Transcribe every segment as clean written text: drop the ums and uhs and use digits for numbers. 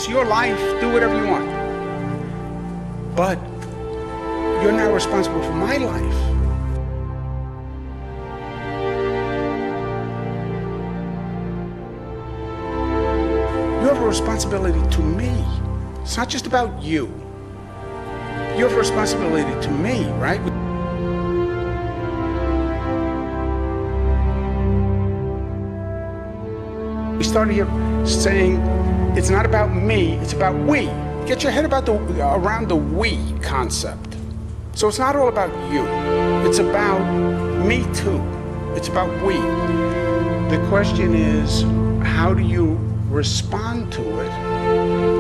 It's your life. Do whatever you want. But you're not responsible for my life. You have a responsibility to me. It's not just about you. You have a responsibility to me, right? We started here saying it's not about me, it's about we. Get your head around the we concept. So it's not all about you. It's about me too. It's about we. The question is, how do you respond to it?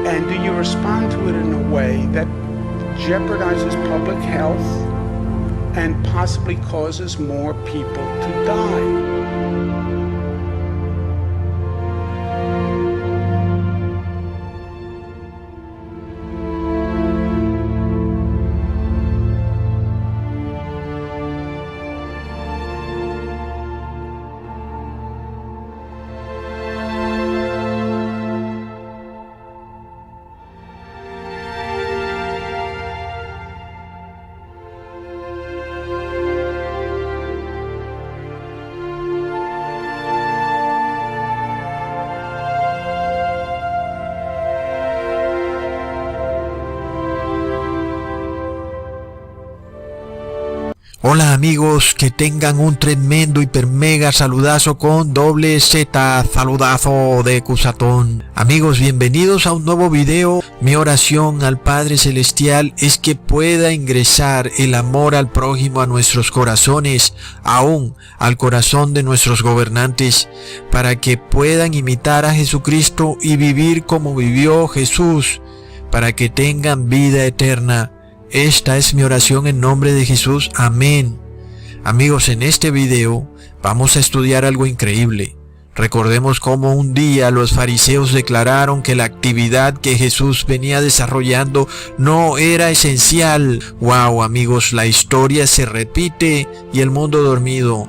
And do you respond to it in a way that jeopardizes public health and possibly causes more people to die? Hola amigos, que tengan un tremendo hiper mega saludazo con doble Z, saludazo de Cusatón. Amigos, bienvenidos a un nuevo video. Mi oración al Padre Celestial es que pueda ingresar el amor al prójimo a nuestros corazones, aún al corazón de nuestros gobernantes, para que puedan imitar a Jesucristo y vivir como vivió Jesús, para que tengan vida eterna. Esta es mi oración en nombre de Jesús. Amén. Amigos, en este video vamos a estudiar algo increíble. Recordemos cómo un día los fariseos declararon que la actividad que Jesús venía desarrollando no era esencial. Wow, amigos, la historia se repite y el mundo dormido.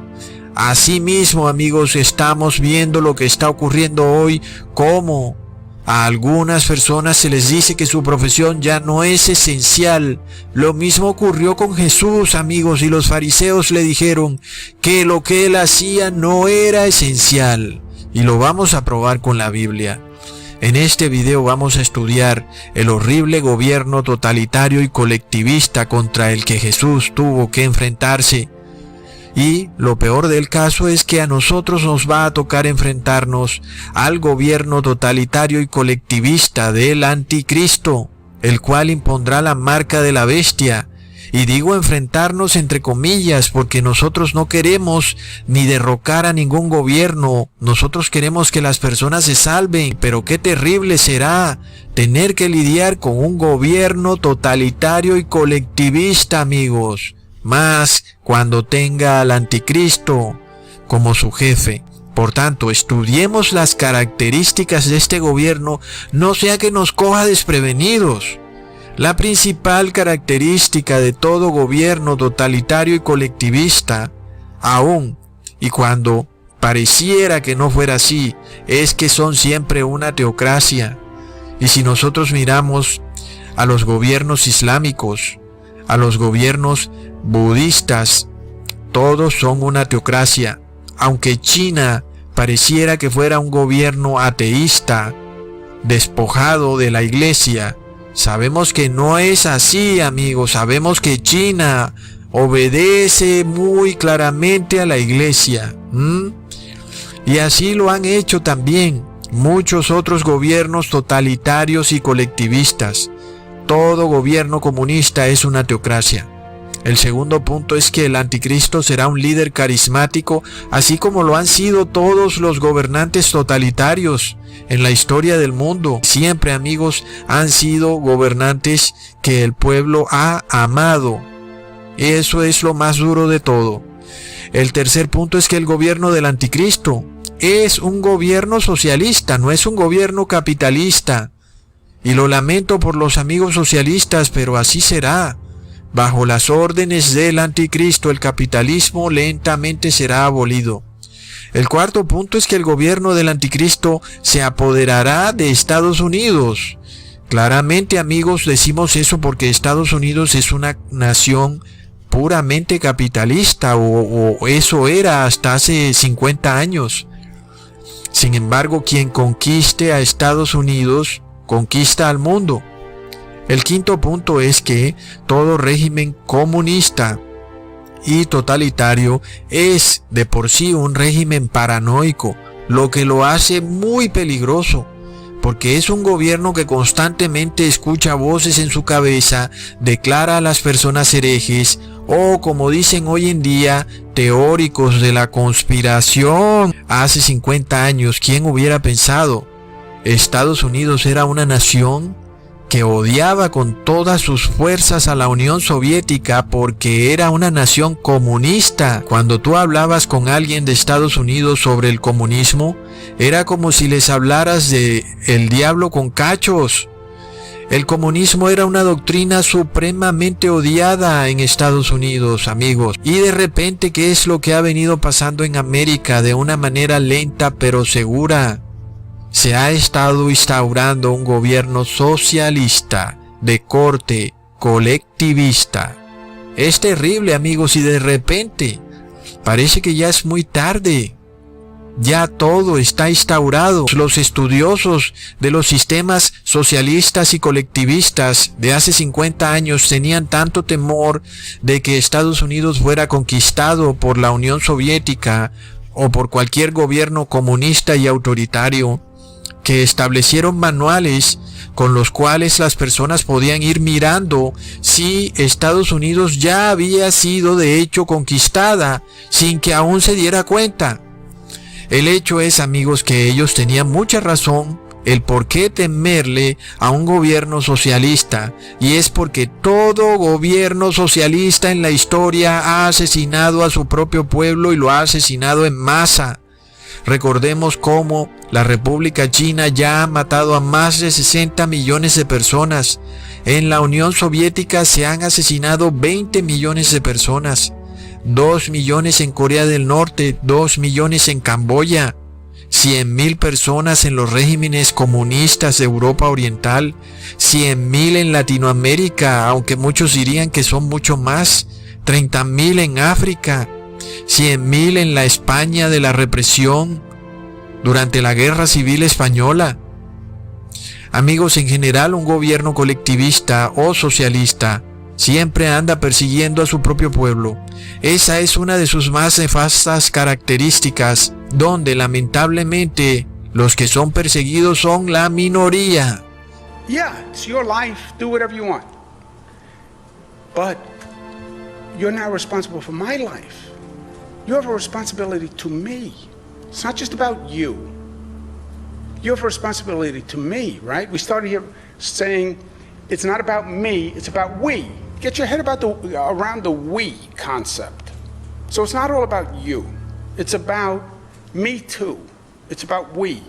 Asimismo, amigos, estamos viendo lo que está ocurriendo hoy, cómo a algunas personas se les dice que su profesión ya no es esencial. Lo mismo ocurrió con Jesús, amigos, y los fariseos le dijeron que lo que él hacía no era esencial. Y lo vamos a probar con la Biblia. En este video vamos a estudiar el horrible gobierno totalitario y colectivista contra el que Jesús tuvo que enfrentarse. Y lo peor del caso es que a nosotros nos va a tocar enfrentarnos al gobierno totalitario y colectivista del anticristo, el cual impondrá la marca de la bestia. Y digo enfrentarnos entre comillas, porque nosotros no queremos ni derrocar a ningún gobierno. Nosotros queremos que las personas se salven, pero qué terrible será tener que lidiar con un gobierno totalitario y colectivista, amigos. Más cuando tenga al anticristo como su jefe. Por tanto, estudiemos las características de este gobierno, no sea que nos coja desprevenidos. La principal característica de todo gobierno totalitario y colectivista, aún y cuando pareciera que no fuera así, es que son siempre una teocracia. Y si nosotros miramos a los gobiernos islámicos, a los gobiernos budistas, todos son una teocracia. Aunque China pareciera que fuera un gobierno ateísta, despojado de la iglesia, sabemos que no es así, amigos. Sabemos que China obedece muy claramente a la iglesia. Y así lo han hecho también muchos otros gobiernos totalitarios y colectivistas. Todo gobierno comunista es una teocracia. El segundo punto es que el anticristo será un líder carismático, así como lo han sido todos los gobernantes totalitarios en la historia del mundo. Siempre, amigos, han sido gobernantes que el pueblo ha amado. Eso es lo más duro de todo. El tercer punto es que el gobierno del anticristo es un gobierno socialista, no es un gobierno capitalista. Y lo lamento por los amigos socialistas, pero así será. Bajo las órdenes del anticristo, el capitalismo lentamente será abolido. El cuarto punto es que el gobierno del anticristo se apoderará de Estados Unidos. Claramente, amigos, decimos eso porque Estados Unidos es una nación puramente capitalista, o eso era hasta hace 50 años. Sin embargo, quien conquiste a Estados Unidos, conquista al mundo. El quinto punto es que todo régimen comunista y totalitario es de por sí un régimen paranoico, lo que lo hace muy peligroso, porque es un gobierno que constantemente escucha voces en su cabeza, declara a las personas herejes, o como dicen hoy en día, teóricos de la conspiración. Hace 50 años, ¿quién hubiera pensado? Estados Unidos era una nación que odiaba con todas sus fuerzas a la Unión Soviética porque era una nación comunista. Cuando tú hablabas con alguien de Estados Unidos sobre el comunismo, era como si les hablaras de el diablo con cachos. El comunismo era una doctrina supremamente odiada en Estados Unidos, amigos. Y de repente, ¿qué es lo que ha venido pasando en América de una manera lenta pero segura? Se ha estado instaurando un gobierno socialista de corte colectivista. Es terrible, amigos, y de repente parece que ya es muy tarde. Ya todo está instaurado. Los estudiosos de los sistemas socialistas y colectivistas de hace 50 años tenían tanto temor de que Estados Unidos fuera conquistado por la Unión Soviética o por cualquier gobierno comunista y autoritario, que establecieron manuales con los cuales las personas podían ir mirando si Estados Unidos ya había sido de hecho conquistada sin que aún se diera cuenta. El hecho es, amigos, que ellos tenían mucha razón el por qué temerle a un gobierno socialista, y es porque todo gobierno socialista en la historia ha asesinado a su propio pueblo y lo ha asesinado en masa. Recordemos cómo la República China ya ha matado a más de 60 millones de personas. En la Unión Soviética se han asesinado 20 millones de personas. 2 millones en Corea del Norte, 2 millones en Camboya, 100,000 personas en los regímenes comunistas de Europa Oriental, 100,000 en Latinoamérica, aunque muchos dirían que son mucho más, 30,000 en África, 100,000 en la España de la represión durante la Guerra Civil Española. Amigos, en general un gobierno colectivista o socialista siempre anda persiguiendo a su propio pueblo. Esa es una de sus más nefastas características, donde lamentablemente los que son perseguidos son la minoría. Yeah, it's your life, do whatever you want. But you're now responsible for my life. You have a responsibility to me. It's not just about you. You have a responsibility to me, right? We started here saying it's not about me, it's about we. Get your head around the we concept. So it's not all about you. It's about me too. It's about we.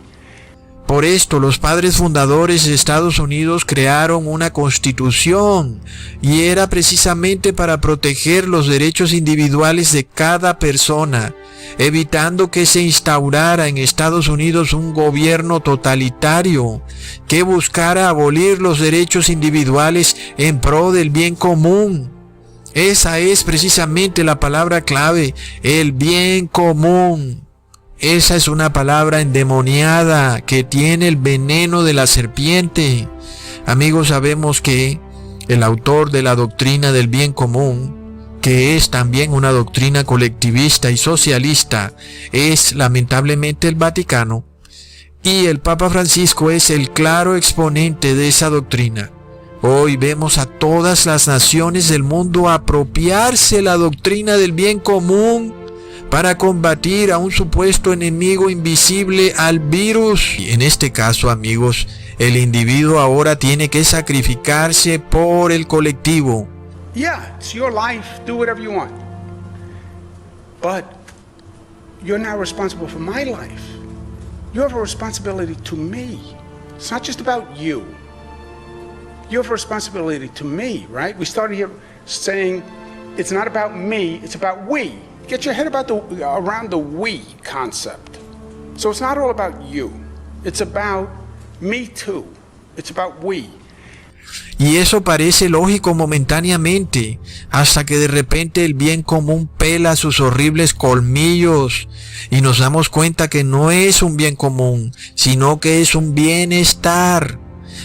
Por esto, los padres fundadores de Estados Unidos crearon una constitución, y era precisamente para proteger los derechos individuales de cada persona, evitando que se instaurara en Estados Unidos un gobierno totalitario que buscara abolir los derechos individuales en pro del bien común. Esa es precisamente la palabra clave, el bien común. Esa es una palabra endemoniada que tiene el veneno de la serpiente. Amigos, sabemos que el autor de la doctrina del bien común, que es también una doctrina colectivista y socialista, es lamentablemente el Vaticano, y el Papa Francisco es el claro exponente de esa doctrina. Hoy vemos a todas las naciones del mundo apropiarse la doctrina del bien común para combatir a un supuesto enemigo invisible, al virus. Y en este caso, amigos, el individuo ahora tiene que sacrificarse por el colectivo. Yeah, it's your life, do whatever you want. But you're now responsible for my life. You have a responsibility to me. It's not just about you. You have a responsibility to me, right? We started here saying it's not about me, it's about we. Get your head around the we concept. So it's not all about you. It's about me too. It's about we. Y eso parece lógico momentáneamente, hasta que de repente el bien común pela sus horribles colmillos y nos damos cuenta que no es un bien común, sino que es un bienestar.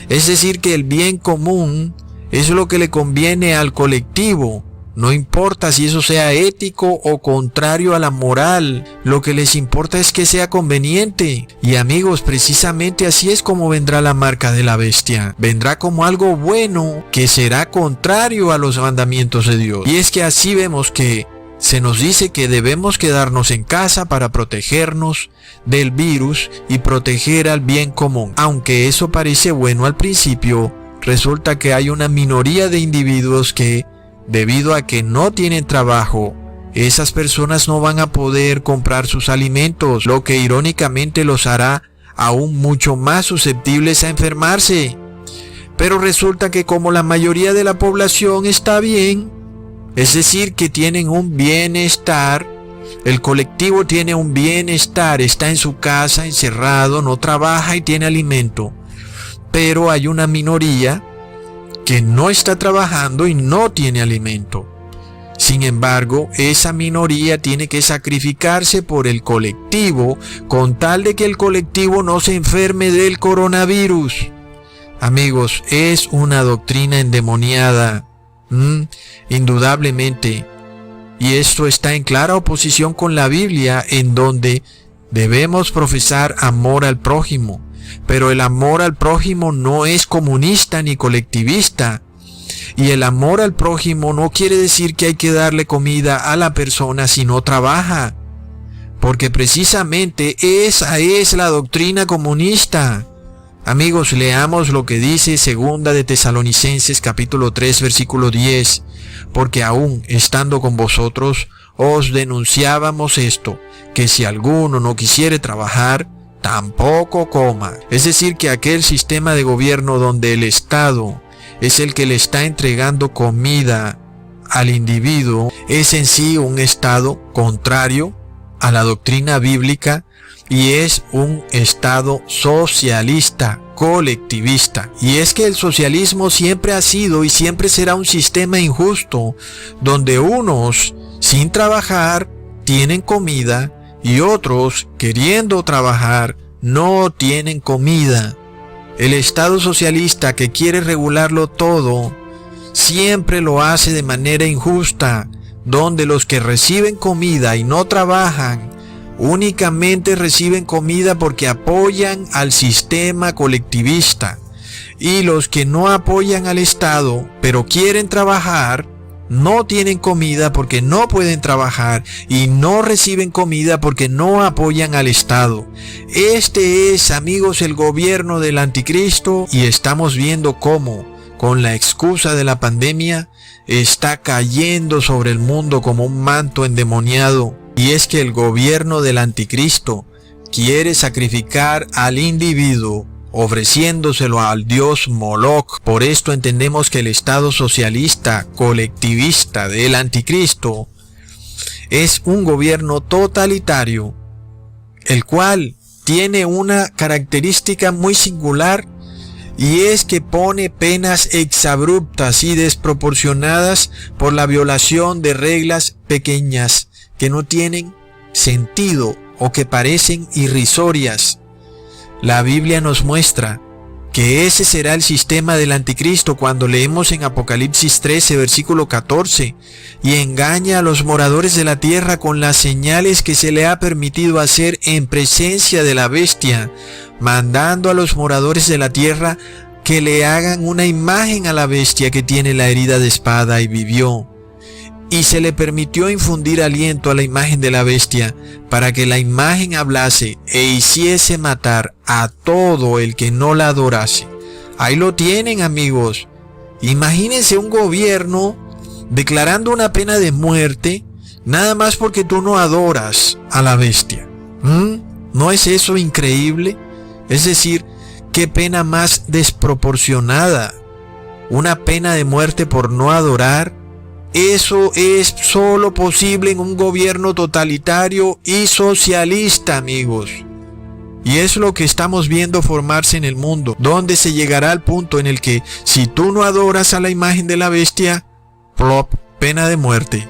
Es decir, que el bien común es lo que le conviene al colectivo. No importa si eso sea ético o contrario a la moral, lo que les importa es que sea conveniente. Y amigos, precisamente así es como vendrá la marca de la bestia. Vendrá como algo bueno que será contrario a los mandamientos de Dios. Y es que así vemos que se nos dice que debemos quedarnos en casa para protegernos del virus y proteger al bien común. Aunque eso parece bueno al principio, resulta que hay una minoría de individuos que, debido a que no tienen trabajo, esas personas no van a poder comprar sus alimentos, lo que irónicamente los hará aún mucho más susceptibles a enfermarse. Pero resulta que como la mayoría de la población está bien, es decir, que tienen un bienestar, el colectivo tiene un bienestar, está en su casa encerrado, no trabaja y tiene alimento. Pero hay una minoría que no está trabajando y no tiene alimento. Sin embargo, esa minoría tiene que sacrificarse por el colectivo con tal de que el colectivo no se enferme del coronavirus. Amigos, es una doctrina endemoniada, indudablemente. Y esto está en clara oposición con la Biblia, en donde debemos profesar amor al prójimo. Pero el amor al prójimo no es comunista ni colectivista. Y el amor al prójimo no quiere decir que hay que darle comida a la persona si no trabaja. Porque precisamente esa es la doctrina comunista. Amigos, leamos lo que dice 2 de Tesalonicenses capítulo 3 versículo 10. Porque aún estando con vosotros os denunciábamos esto, que si alguno no quisiere trabajar, tampoco coma. Es decir, que aquel sistema de gobierno donde el Estado es el que le está entregando comida al individuo es en sí un Estado contrario a la doctrina bíblica y es un Estado socialista, colectivista. Y es que el socialismo siempre ha sido y siempre será un sistema injusto, donde unos, sin trabajar, tienen comida y otros, queriendo trabajar, no tienen comida. El Estado socialista, que quiere regularlo todo, siempre lo hace de manera injusta, donde los que reciben comida y no trabajan, únicamente reciben comida porque apoyan al sistema colectivista, y los que no apoyan al Estado, pero quieren trabajar, no tienen comida porque no pueden trabajar y no reciben comida porque no apoyan al Estado. Este es, amigos, el gobierno del anticristo, y estamos viendo cómo, con la excusa de la pandemia, está cayendo sobre el mundo como un manto endemoniado. Y es que el gobierno del anticristo quiere sacrificar al individuo, ofreciéndoselo al dios Moloch. Por esto entendemos que el Estado socialista colectivista del anticristo es un gobierno totalitario, el cual tiene una característica muy singular, y es que pone penas exabruptas y desproporcionadas por la violación de reglas pequeñas que no tienen sentido o que parecen irrisorias. La Biblia nos muestra que ese será el sistema del anticristo cuando leemos en Apocalipsis 13, versículo 14, y engaña a los moradores de la tierra con las señales que se le ha permitido hacer en presencia de la bestia, mandando a los moradores de la tierra que le hagan una imagen a la bestia que tiene la herida de espada y vivió. Y se le permitió infundir aliento a la imagen de la bestia, para que la imagen hablase e hiciese matar a todo el que no la adorase. Ahí lo tienen, amigos. Imagínense un gobierno declarando una pena de muerte, nada más porque tú no adoras a la bestia. ¿No es eso increíble? Es decir, qué pena más desproporcionada. Una pena de muerte por no adorar. Eso es solo posible en un gobierno totalitario y socialista, amigos. Y es lo que estamos viendo formarse en el mundo, donde se llegará al punto en el que si tú no adoras a la imagen de la bestia, plop, pena de muerte.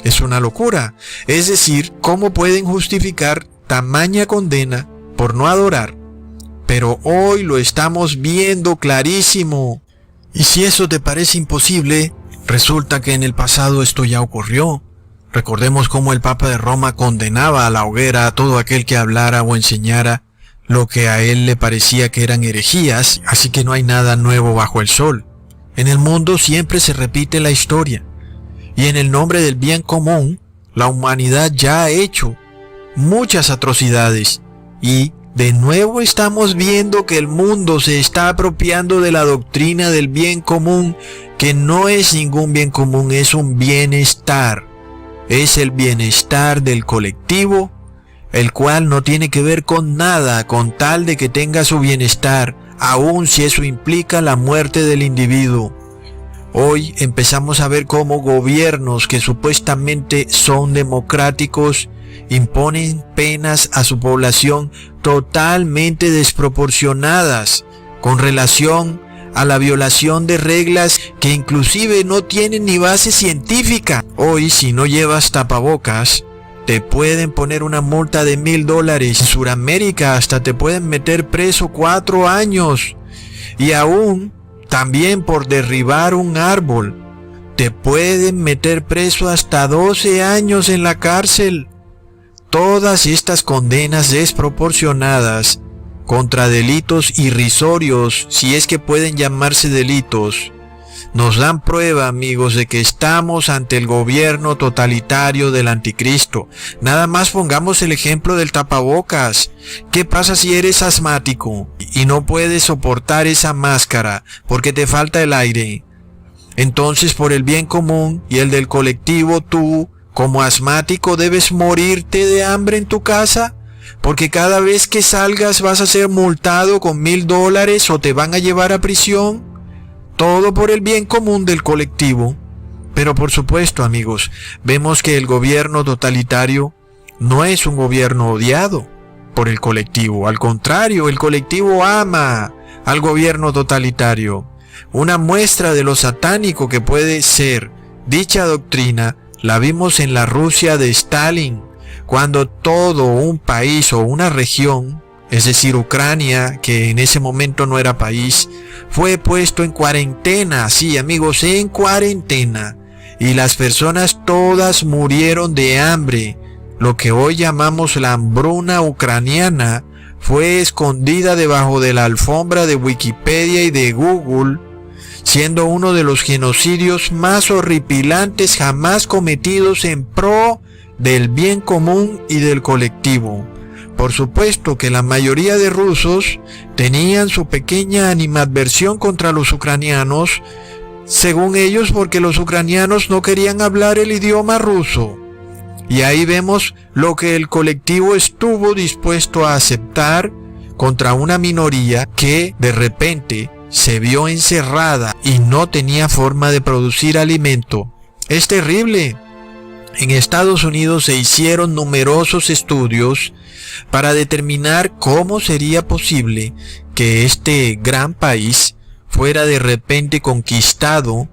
Es una locura. Es decir, ¿cómo pueden justificar tamaña condena por no adorar? Pero hoy lo estamos viendo clarísimo. Y si eso te parece imposible, resulta que en el pasado esto ya ocurrió. Recordemos cómo el Papa de Roma condenaba a la hoguera a todo aquel que hablara o enseñara lo que a él le parecía que eran herejías, así que no hay nada nuevo bajo el sol. En el mundo siempre se repite la historia, y en el nombre del bien común, la humanidad ya ha hecho muchas atrocidades, y de nuevo estamos viendo que el mundo se está apropiando de la doctrina del bien común, que no es ningún bien común, es un bienestar. Es el bienestar del colectivo, el cual no tiene que ver con nada con tal de que tenga su bienestar, aun si eso implica la muerte del individuo. Hoy empezamos a ver cómo gobiernos que supuestamente son democráticos imponen penas a su población totalmente desproporcionadas con relación a la violación de reglas que inclusive no tienen ni base científica. Hoy, si no llevas tapabocas, te pueden poner una multa de $1,000. En Sudamérica hasta te pueden meter preso 4 años. Y aún, también por derribar un árbol, te pueden meter preso hasta 12 años en la cárcel. Todas estas condenas desproporcionadas contra delitos irrisorios, si es que pueden llamarse delitos, nos dan prueba, amigos, de que estamos ante el gobierno totalitario del anticristo. Nada más pongamos el ejemplo del tapabocas. ¿Qué pasa si eres asmático y no puedes soportar esa máscara porque te falta el aire? Entonces, por el bien común y el del colectivo, tú, como asmático, debes morirte de hambre en tu casa, porque cada vez que salgas vas a ser multado con $1,000 o te van a llevar a prisión. Todo por el bien común del colectivo. Pero por supuesto, amigos, vemos que el gobierno totalitario no es un gobierno odiado por el colectivo. Al contrario, el colectivo ama al gobierno totalitario. Una muestra de lo satánico que puede ser dicha doctrina la vimos en la Rusia de Stalin, cuando todo un país o una región, es decir, Ucrania, que en ese momento no era país, fue puesto en cuarentena, sí, amigos, en cuarentena, y las personas todas murieron de hambre. Lo que hoy llamamos la hambruna ucraniana fue escondida debajo de la alfombra de Wikipedia y de Google, siendo uno de los genocidios más horripilantes jamás cometidos en pro del bien común y del colectivo. Por supuesto que la mayoría de rusos tenían su pequeña animadversión contra los ucranianos, según ellos porque los ucranianos no querían hablar el idioma ruso. Y ahí vemos lo que el colectivo estuvo dispuesto a aceptar contra una minoría que de repente se vio encerrada y no tenía forma de producir alimento. Es terrible. En Estados Unidos se hicieron numerosos estudios para determinar cómo sería posible que este gran país fuera de repente conquistado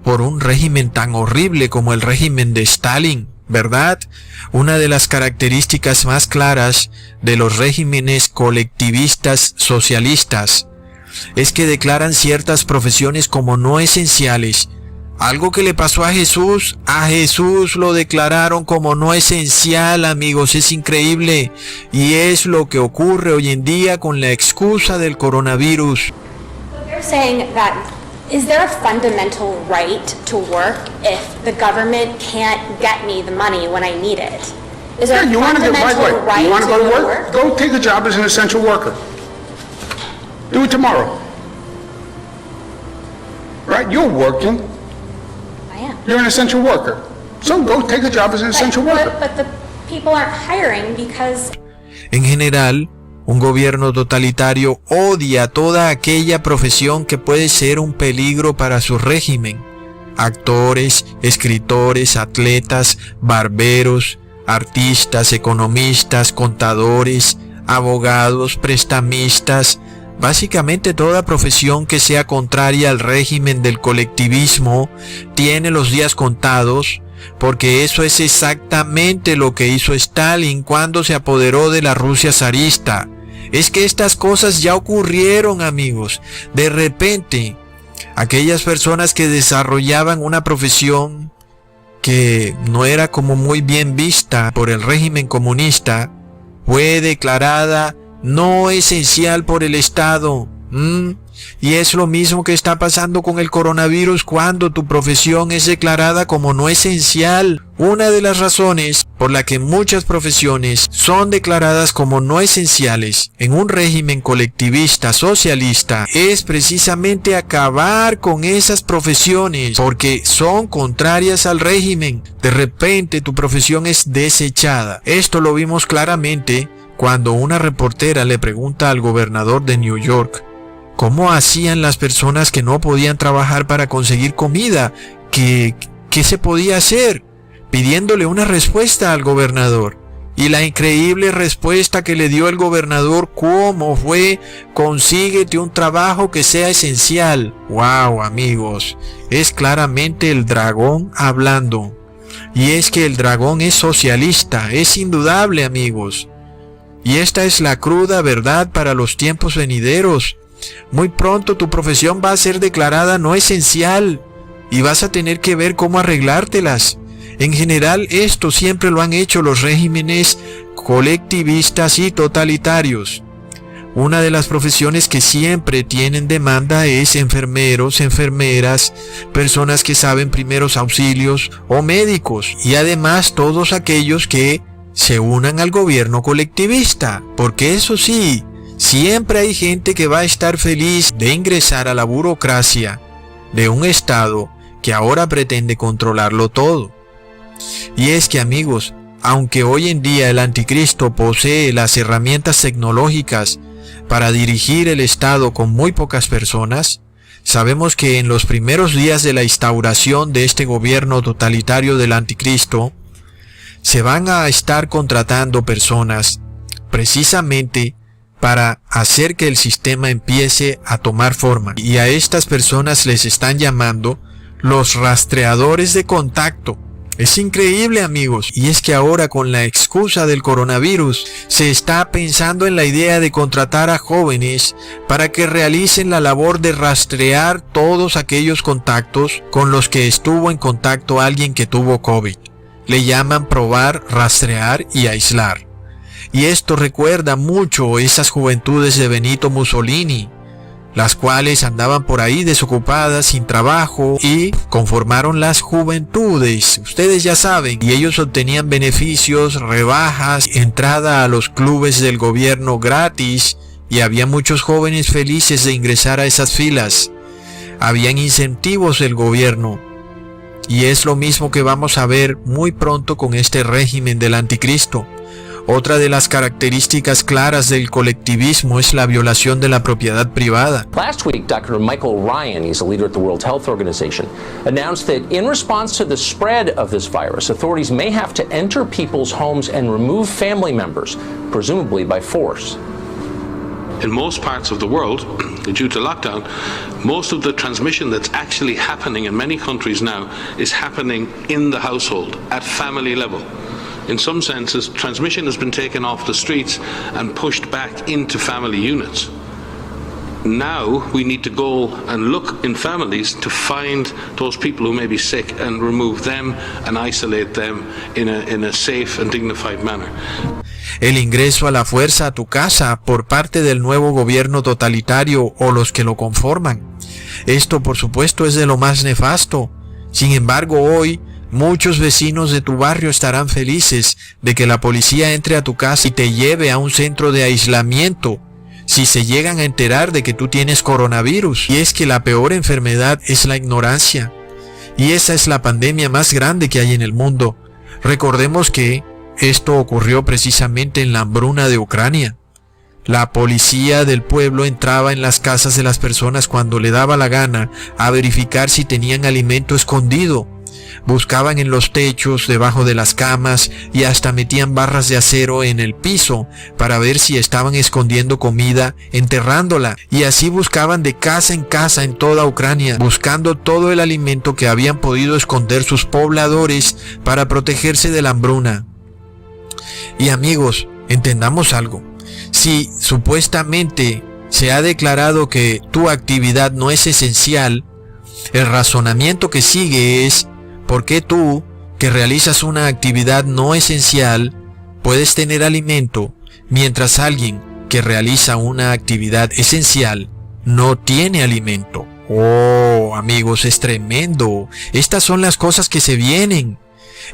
por un régimen tan horrible como el régimen de Stalin, ¿verdad? Una de las características más claras de los regímenes colectivistas socialistas es que declaran ciertas profesiones como no esenciales. Algo que le pasó a Jesús lo declararon como no esencial, amigos, es increíble. Y es lo que ocurre hoy en día con la excusa del coronavirus. They're saying that, is there a fundamental right to work if the government can't get me the money when I need it? Is there a You want to fundamental right you want to go to work? work? Go take a job as an essential worker. Do it tomorrow. Right? You're working. I am. You're an essential worker. So go take a job as an essential worker. But the people aren't hiring because En general, un gobierno totalitario odia toda aquella profesión que puede ser un peligro para su régimen. Actores, escritores, atletas, barberos, artistas, economistas, contadores, abogados, prestamistas, básicamente toda profesión que sea contraria al régimen del colectivismo tiene los días contados, porque eso es exactamente lo que hizo Stalin cuando se apoderó de la Rusia zarista. Es que estas cosas ya ocurrieron, amigos. De repente, aquellas personas que desarrollaban una profesión que no era como muy bien vista por el régimen comunista, fue declarada no esencial por el Estado. Y es lo mismo que está pasando con el coronavirus cuando tu profesión es declarada como no esencial. Una de las razones por la que muchas profesiones son declaradas como no esenciales en un régimen colectivista socialista es precisamente acabar con esas profesiones porque son contrarias al régimen. De repente tu profesión es desechada. Esto lo vimos claramente cuando una reportera le pregunta al gobernador de New York ¿cómo hacían las personas que no podían trabajar para conseguir comida? ¿Qué se podía hacer? Pidiéndole una respuesta al gobernador. Y la increíble respuesta que le dio el gobernador, ¿cómo fue? Consíguete un trabajo que sea esencial. ¡Wow, amigos! Es claramente el dragón hablando. Y es que el dragón es socialista, es indudable, amigos. Y esta es la cruda verdad para los tiempos venideros. Muy pronto tu profesión va a ser declarada no esencial y vas a tener que ver cómo arreglártelas. En general, esto siempre lo han hecho los regímenes colectivistas y totalitarios. Una de las profesiones que siempre tienen demanda es enfermeros, enfermeras, personas que saben primeros auxilios o médicos, y además todos aquellos que se unan al gobierno colectivista, porque eso sí, siempre hay gente que va a estar feliz de ingresar a la burocracia de un Estado que ahora pretende controlarlo todo. Y es que, amigos, aunque hoy en día el anticristo posee las herramientas tecnológicas para dirigir el Estado con muy pocas personas, sabemos que en los primeros días de la instauración de este gobierno totalitario del anticristo, se van a estar contratando personas precisamente para hacer que el sistema empiece a tomar forma. Y a estas personas les están llamando los rastreadores de contacto. Es increíble, amigos. Y es que ahora, con la excusa del coronavirus, se está pensando en la idea de contratar a jóvenes para que realicen la labor de rastrear todos aquellos contactos con los que estuvo en contacto alguien que tuvo COVID. Le llaman probar, rastrear y aislar. Y esto recuerda mucho esas juventudes de Benito Mussolini, las cuales andaban por ahí desocupadas, sin trabajo, y conformaron las juventudes. Ustedes ya saben, y ellos obtenían beneficios, rebajas, entrada a los clubes del gobierno gratis, y había muchos jóvenes felices de ingresar a esas filas. Habían incentivos del gobierno. Y es lo mismo que vamos a ver muy pronto con este régimen del anticristo. Otra de las características claras del colectivismo es la violación de la propiedad privada. Last week, Dr. Michael Ryan, he's a leader at the World Health Organization, announced that in response to the spread of this virus, authorities may have to enter people's homes and remove family members, presumably by force. In most parts of the world, due to lockdown, most of the transmission that's actually happening in many countries now is happening in the household, at family level. In some senses, transmission has been taken off the streets and pushed back into family units. Now we need to go and look in families to find those people who may be sick and remove them and isolate them in a safe and dignified manner. El ingreso a la fuerza a tu casa por parte del nuevo gobierno totalitario o los que lo conforman. Esto, por supuesto, es de lo más nefasto. Sin embargo, hoy muchos vecinos de tu barrio estarán felices de que la policía entre a tu casa y te lleve a un centro de aislamiento si se llegan a enterar de que tú tienes coronavirus. Y es que la peor enfermedad es la ignorancia. Y esa es la pandemia más grande que hay en el mundo. Recordemos que esto ocurrió precisamente en la hambruna de Ucrania. La policía del pueblo entraba en las casas de las personas cuando le daba la gana a verificar si tenían alimento escondido. Buscaban en los techos, debajo de las camas y hasta metían barras de acero en el piso para ver si estaban escondiendo comida, enterrándola. Y así buscaban de casa en casa en toda Ucrania, buscando todo el alimento que habían podido esconder sus pobladores para protegerse de la hambruna. Y amigos, entendamos algo. Si supuestamente se ha declarado que tu actividad no es esencial, el razonamiento que sigue es: ¿por qué tú, que realizas una actividad no esencial, puedes tener alimento, mientras alguien que realiza una actividad esencial no tiene alimento? Oh, amigos, es tremendo. Estas son las cosas que se vienen.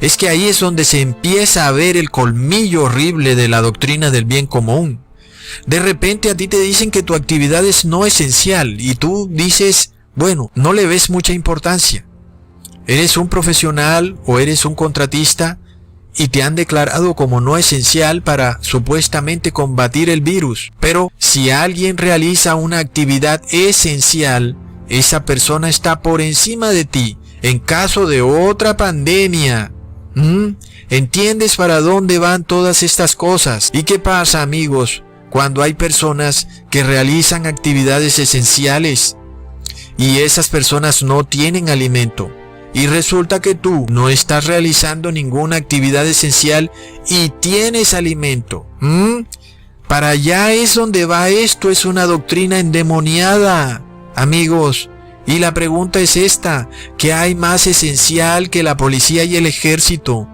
Es que ahí es donde se empieza a ver el colmillo horrible de la doctrina del bien común. De repente a ti te dicen que tu actividad es no esencial y tú dices, bueno, no le ves mucha importancia. Eres un profesional o eres un contratista y te han declarado como no esencial para supuestamente combatir el virus. Pero si alguien realiza una actividad esencial, esa persona está por encima de ti en caso de otra pandemia. ¿Entiendes para dónde van todas estas cosas? ¿Y qué pasa, amigos, cuando hay personas que realizan actividades esenciales y esas personas no tienen alimento? Y resulta que tú no estás realizando ninguna actividad esencial y tienes alimento. Para allá es donde va esto, es una doctrina endemoniada, amigos. Y la pregunta es esta: ¿qué hay más esencial que la policía y el ejército?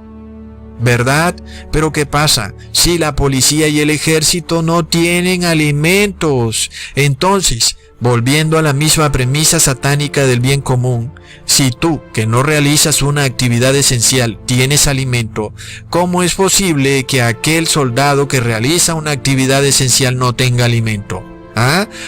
¿Verdad? Pero ¿qué pasa? Si la policía y el ejército no tienen alimentos, entonces, volviendo a la misma premisa satánica del bien común, si tú, que no realizas una actividad esencial, tienes alimento, ¿cómo es posible que aquel soldado que realiza una actividad esencial no tenga alimento?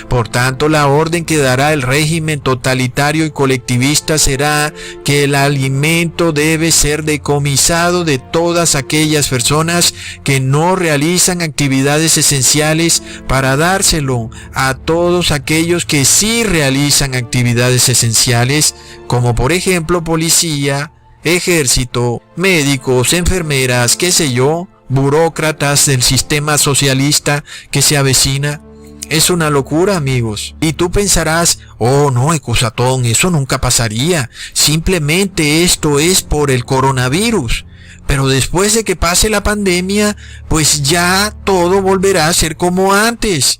Por tanto, la orden que dará el régimen totalitario y colectivista será que el alimento debe ser decomisado de todas aquellas personas que no realizan actividades esenciales para dárselo a todos aquellos que sí realizan actividades esenciales, como por ejemplo policía, ejército, médicos, enfermeras, qué sé yo, burócratas del sistema socialista que se avecina. Es una locura, amigos. Y tú pensarás, oh no, Ecusatón, eso nunca pasaría. Simplemente esto es por el coronavirus. Pero después de que pase la pandemia, pues ya todo volverá a ser como antes.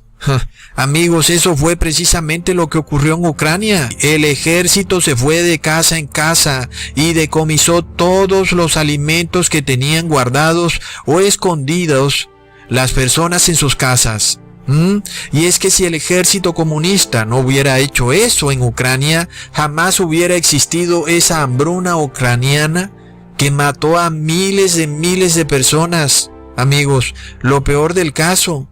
Amigos, eso fue precisamente lo que ocurrió en Ucrania. El ejército se fue de casa en casa y decomisó todos los alimentos que tenían guardados o escondidos las personas en sus casas. Y es que si el ejército comunista no hubiera hecho eso en Ucrania, jamás hubiera existido esa hambruna ucraniana que mató a miles de personas. Amigos, lo peor del caso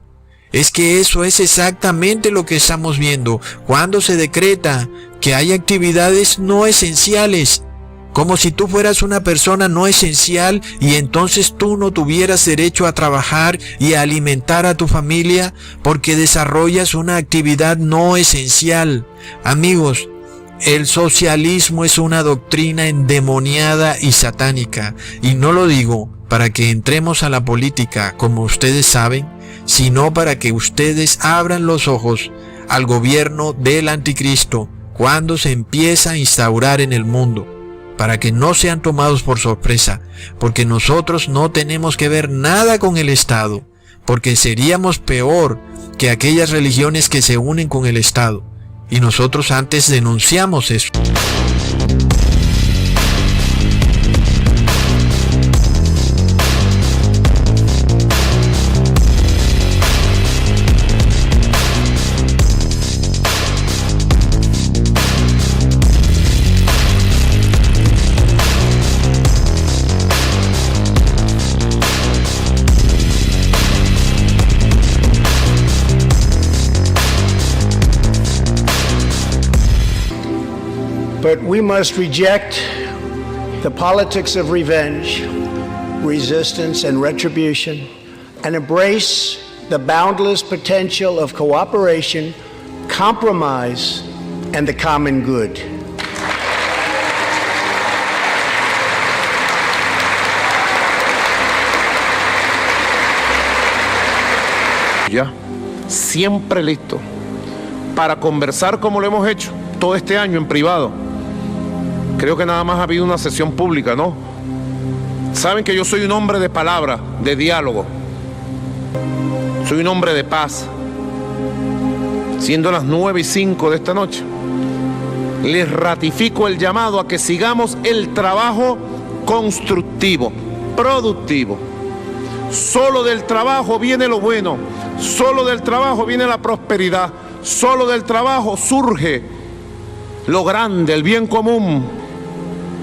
es que eso es exactamente lo que estamos viendo cuando se decreta que hay actividades no esenciales. Como si tú fueras una persona no esencial y entonces tú no tuvieras derecho a trabajar y a alimentar a tu familia porque desarrollas una actividad no esencial. Amigos, el socialismo es una doctrina endemoniada y satánica. Y no lo digo para que entremos a la política, como ustedes saben, sino para que ustedes abran los ojos al gobierno del anticristo cuando se empieza a instaurar en el mundo, para que no sean tomados por sorpresa, porque nosotros no tenemos que ver nada con el Estado, porque seríamos peor que aquellas religiones que se unen con el Estado, y nosotros antes denunciamos eso. But we must reject the politics of revenge, resistance, and retribution, and embrace the boundless potential of cooperation, compromise, and the common good. ya, siempre listo para conversar como lo hemos hecho todo este año en privado. Creo que nada más ha habido una sesión pública, ¿no? Saben que yo soy un hombre de palabra, de diálogo. Soy un hombre de paz. Siendo las 9:05 de esta noche, les ratifico el llamado a que sigamos el trabajo constructivo, productivo. Solo del trabajo viene lo bueno, solo del trabajo viene la prosperidad, solo del trabajo surge lo grande, el bien común.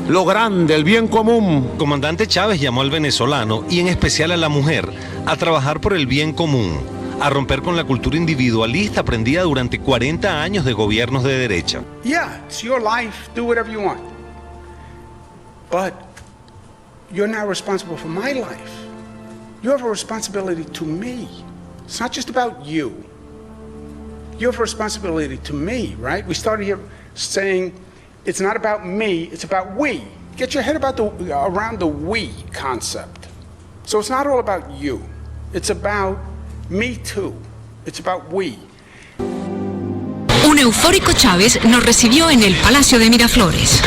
Lo grande, el bien común. El comandante Chávez llamó al venezolano, y en especial a la mujer, a trabajar por el bien común, a romper con la cultura individualista aprendida durante 40 años de gobiernos de derecha. Yeah, it's your life, do whatever you want. But you're now responsible for my life. You have a responsibility to me. It's not just about you. You have a responsibility to me, right? We started here saying it's not about me, it's about we. Get your head around the we concept. So it's not all about you. It's about me too. It's about we. Un eufórico Chávez nos recibió en el Palacio de Miraflores.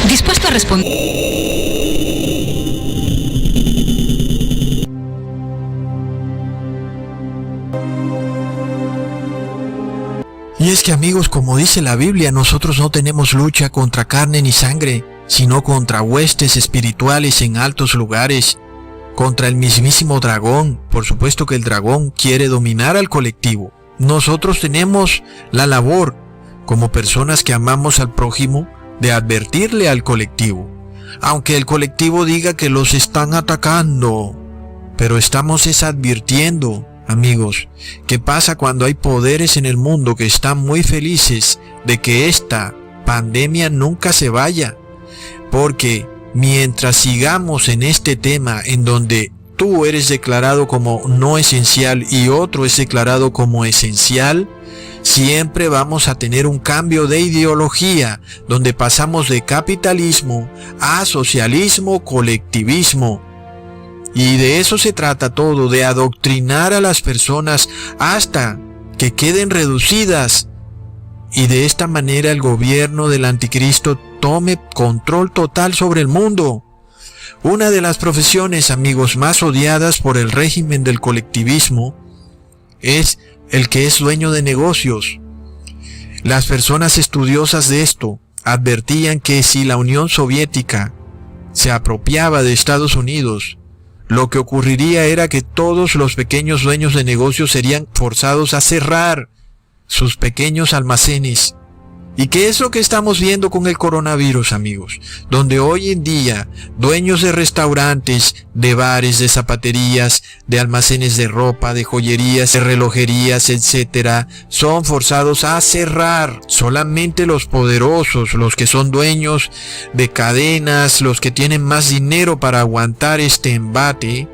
Dispuesto a responder. Y es que, amigos, como dice la Biblia, nosotros no tenemos lucha contra carne ni sangre, sino contra huestes espirituales en altos lugares, contra el mismísimo dragón. Por supuesto que el dragón quiere dominar al colectivo. Nosotros tenemos la labor, como personas que amamos al prójimo, de advertirle al colectivo. Aunque el colectivo diga que los están atacando, pero estamos advirtiendo. Amigos, ¿qué pasa cuando hay poderes en el mundo que están muy felices de que esta pandemia nunca se vaya? Porque mientras sigamos en este tema en donde tú eres declarado como no esencial y otro es declarado como esencial, siempre vamos a tener un cambio de ideología donde pasamos de capitalismo a socialismo, colectivismo. Y de eso se trata todo, de adoctrinar a las personas hasta que queden reducidas. Y de esta manera el gobierno del anticristo tome control total sobre el mundo. Una de las profesiones, amigos, más odiadas por el régimen del colectivismo es el que es dueño de negocios. Las personas estudiosas de esto advertían que si la Unión Soviética se apropiaba de Estados Unidos, lo que ocurriría era que todos los pequeños dueños de negocios serían forzados a cerrar sus pequeños almacenes. ¿Y qué es lo que estamos viendo con el coronavirus, amigos? Donde hoy en día dueños de restaurantes, de bares, de zapaterías, de almacenes de ropa, de joyerías, de relojerías, etcétera, son forzados a cerrar. Solamente los poderosos, los que son dueños de cadenas, los que tienen más dinero para aguantar este embate,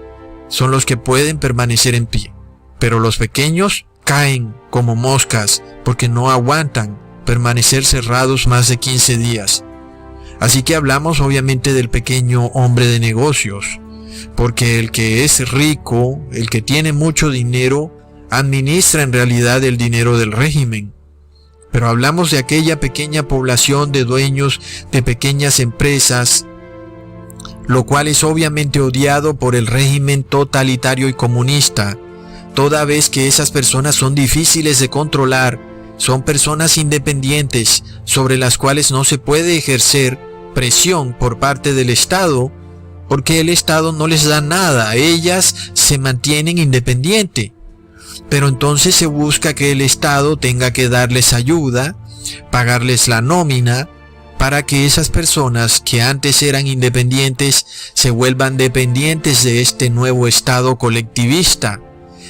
son los que pueden permanecer en pie. Pero los pequeños caen como moscas porque no aguantan permanecer cerrados más de 15 días. Así que hablamos obviamente del pequeño hombre de negocios, porque el que es rico, el que tiene mucho dinero, administra en realidad el dinero del régimen. Pero hablamos de aquella pequeña población de dueños de pequeñas empresas, lo cual es obviamente odiado por el régimen totalitario y comunista, toda vez que esas personas son difíciles de controlar. Son personas independientes sobre las cuales no se puede ejercer presión por parte del Estado, porque el Estado no les da nada, ellas se mantienen independientes. Pero entonces se busca que el Estado tenga que darles ayuda, pagarles la nómina, para que esas personas que antes eran independientes se vuelvan dependientes de este nuevo Estado colectivista.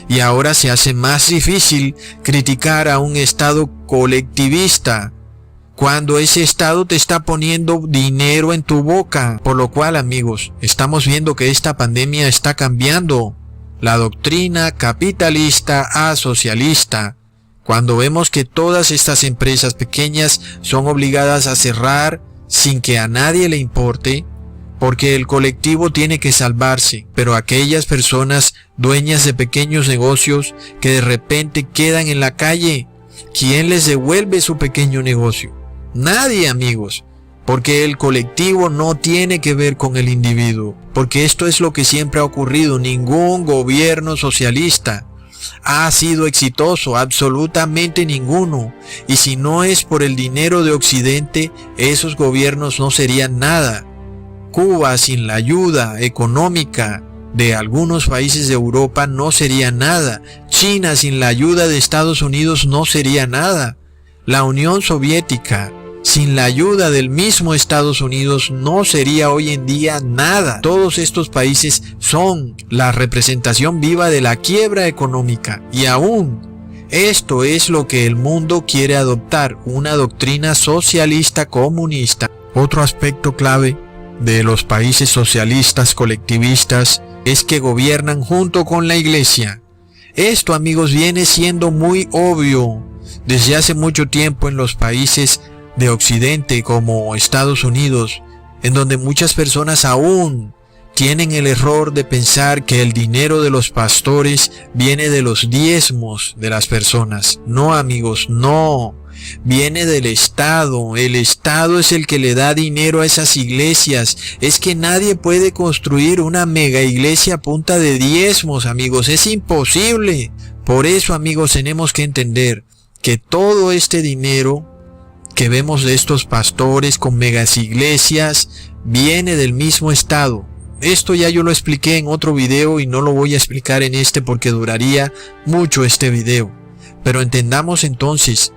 Y ahora se hace más difícil criticar a un Estado colectivista cuando ese Estado te está poniendo dinero en tu boca. Por lo cual, amigos, estamos viendo que esta pandemia está cambiando la doctrina capitalista a socialista. Cuando vemos que todas estas empresas pequeñas son obligadas a cerrar sin que a nadie le importe, porque el colectivo tiene que salvarse, pero aquellas personas dueñas de pequeños negocios que de repente quedan en la calle, ¿quién les devuelve su pequeño negocio? Nadie, amigos, porque el colectivo no tiene que ver con el individuo, porque esto es lo que siempre ha ocurrido. Ningún gobierno socialista ha sido exitoso, absolutamente ninguno, y si no es por el dinero de Occidente, esos gobiernos no serían nada. Cuba sin la ayuda económica de algunos países de Europa no sería nada. China sin la ayuda de Estados Unidos no sería nada. La Unión Soviética sin la ayuda del mismo Estados Unidos no sería hoy en día nada. Todos estos países son la representación viva de la quiebra económica, y aún esto es lo que el mundo quiere adoptar, una doctrina socialista comunista. Otro aspecto clave de los países socialistas colectivistas es que gobiernan junto con la iglesia. Esto, amigos, viene siendo muy obvio desde hace mucho tiempo en los países de Occidente como Estados Unidos, en donde muchas personas aún tienen el error de pensar que el dinero de los pastores viene de los diezmos de las personas. No, amigos, no. Viene del Estado. El Estado es el que le da dinero a esas iglesias. Es que nadie puede construir una mega iglesia a punta de diezmos, amigos. Es imposible. Por eso, amigos, tenemos que entender que todo este dinero que vemos de estos pastores con megas iglesias viene del mismo Estado. Esto ya yo lo expliqué en otro video y no lo voy a explicar en este porque duraría mucho este video. Pero entendamos entonces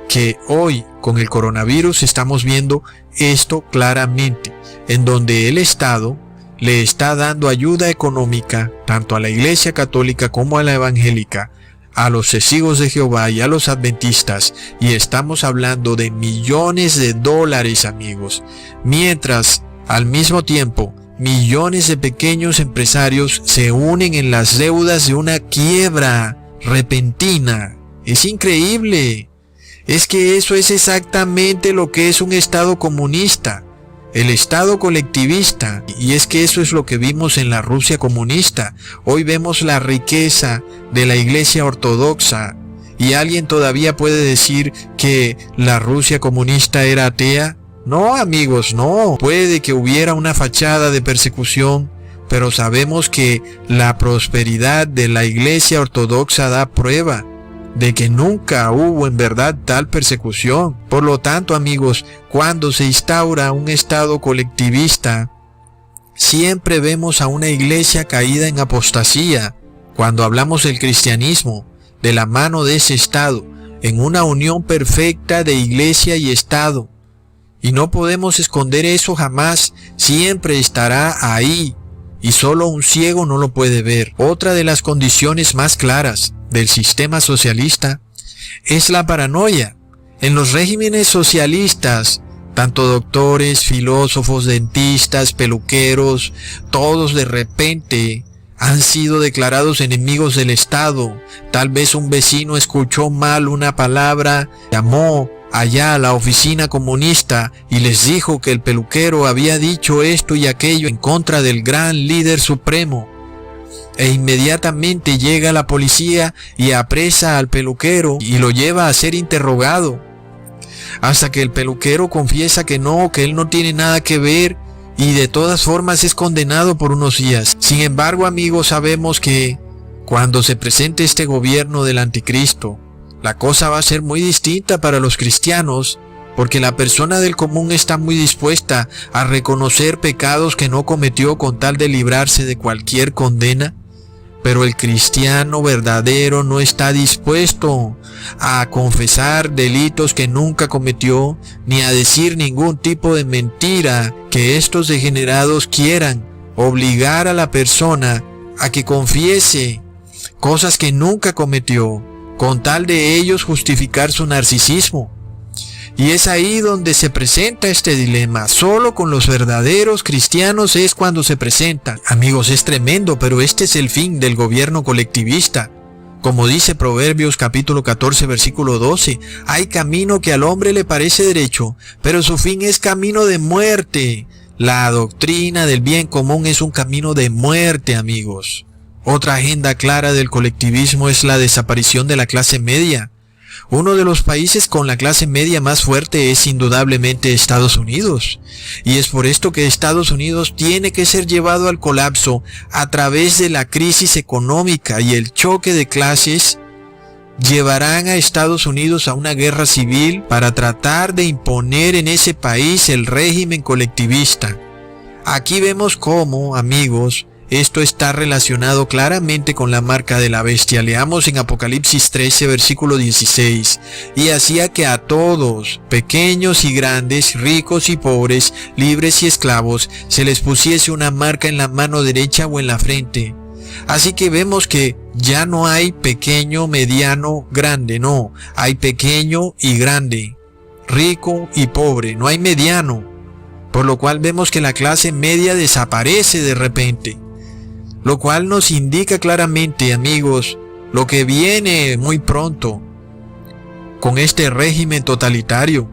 que hoy con el coronavirus estamos viendo esto claramente, en donde el Estado le está dando ayuda económica tanto a la Iglesia Católica como a la Evangélica, a los testigos de Jehová y a los adventistas, y estamos hablando de millones de dólares, amigos, mientras al mismo tiempo millones de pequeños empresarios se unen en las deudas de una quiebra repentina. Es increíble. Es que eso es exactamente lo que es un Estado comunista, el Estado colectivista. Y es que eso es lo que vimos en la Rusia comunista. Hoy vemos la riqueza de la Iglesia Ortodoxa. ¿Y alguien todavía puede decir que la Rusia comunista era atea? No, amigos, no. Puede que hubiera una fachada de persecución, pero sabemos que la prosperidad de la Iglesia Ortodoxa da prueba de que nunca hubo en verdad tal persecución. Por lo tanto, amigos, cuando se instaura un Estado colectivista, siempre vemos a una iglesia caída en apostasía. Cuando hablamos del cristianismo, de la mano de ese Estado, en una unión perfecta de iglesia y Estado. Y no podemos esconder eso jamás, siempre estará ahí, y solo un ciego no lo puede ver. Otra de las condiciones más claras del sistema socialista es la paranoia. En los regímenes socialistas, tanto doctores, filósofos, dentistas, peluqueros, todos de repente han sido declarados enemigos del Estado. Tal vez un vecino escuchó mal una palabra, llamó allá a la oficina comunista y les dijo que el peluquero había dicho esto y aquello en contra del gran líder supremo. E inmediatamente llega la policía y apresa al peluquero y lo lleva a ser interrogado. Hasta que el peluquero confiesa que él no tiene nada que ver, y de todas formas es condenado por unos días. Sin embargo, amigos, sabemos que cuando se presente este gobierno del anticristo, la cosa va a ser muy distinta para los cristianos, porque la persona del común está muy dispuesta a reconocer pecados que no cometió con tal de librarse de cualquier condena. Pero el cristiano verdadero no está dispuesto a confesar delitos que nunca cometió, ni a decir ningún tipo de mentira que estos degenerados quieran obligar a la persona a que confiese cosas que nunca cometió, con tal de ellos justificar su narcisismo. Y es ahí donde se presenta este dilema. Solo con los verdaderos cristianos es cuando se presenta. Amigos, es tremendo, pero este es el fin del gobierno colectivista. Como dice Proverbios capítulo 14 versículo 12, hay camino que al hombre le parece derecho, pero su fin es camino de muerte. La doctrina del bien común es un camino de muerte, amigos. Otra agenda clara del colectivismo es la desaparición de la clase media. Uno de los países con la clase media más fuerte es indudablemente Estados Unidos. Y es por esto que Estados Unidos tiene que ser llevado al colapso a través de la crisis económica, y el choque de clases llevarán a Estados Unidos a una guerra civil para tratar de imponer en ese país el régimen colectivista. Aquí vemos cómo, amigos, esto está relacionado claramente con la marca de la bestia. Leamos en Apocalipsis 13, versículo 16. Y hacía que a todos, pequeños y grandes, ricos y pobres, libres y esclavos, se les pusiese una marca en la mano derecha o en la frente. Así que vemos que ya no hay pequeño, mediano, grande, no. Hay pequeño y grande, rico y pobre, no hay mediano. Por lo cual vemos que la clase media desaparece de repente. Lo cual nos indica claramente, amigos, lo que viene muy pronto con este régimen totalitario.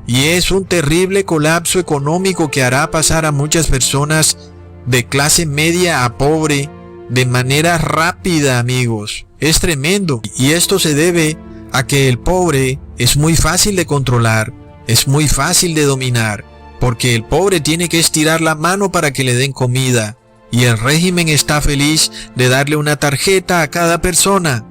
Y es un terrible colapso económico que hará pasar a muchas personas de clase media a pobre de manera rápida, amigos. Es tremendo. Y esto se debe a que el pobre es muy fácil de controlar, es muy fácil de dominar, porque el pobre tiene que estirar la mano para que le den comida. Y el régimen está feliz de darle una tarjeta a cada persona.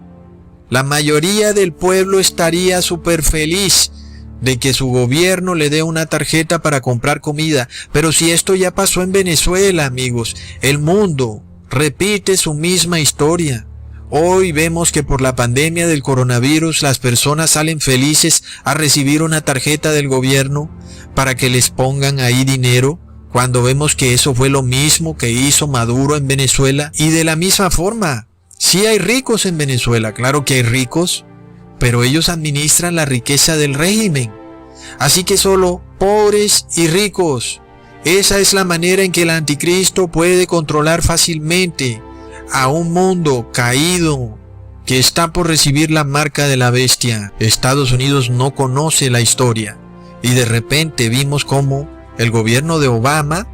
La mayoría del pueblo estaría súper feliz de que su gobierno le dé una tarjeta para comprar comida. Pero si esto ya pasó en Venezuela, amigos, el mundo repite su misma historia. Hoy vemos que por la pandemia del coronavirus las personas salen felices a recibir una tarjeta del gobierno para que les pongan ahí dinero, cuando vemos que eso fue lo mismo que hizo Maduro en Venezuela. Y de la misma forma, sí hay ricos en Venezuela, claro que hay ricos, pero ellos administran la riqueza del régimen. Así que solo pobres y ricos. Esa es la manera en que el anticristo puede controlar fácilmente a un mundo caído que está por recibir la marca de la bestia. Estados Unidos no conoce la historia, y de repente vimos cómo el gobierno de Obama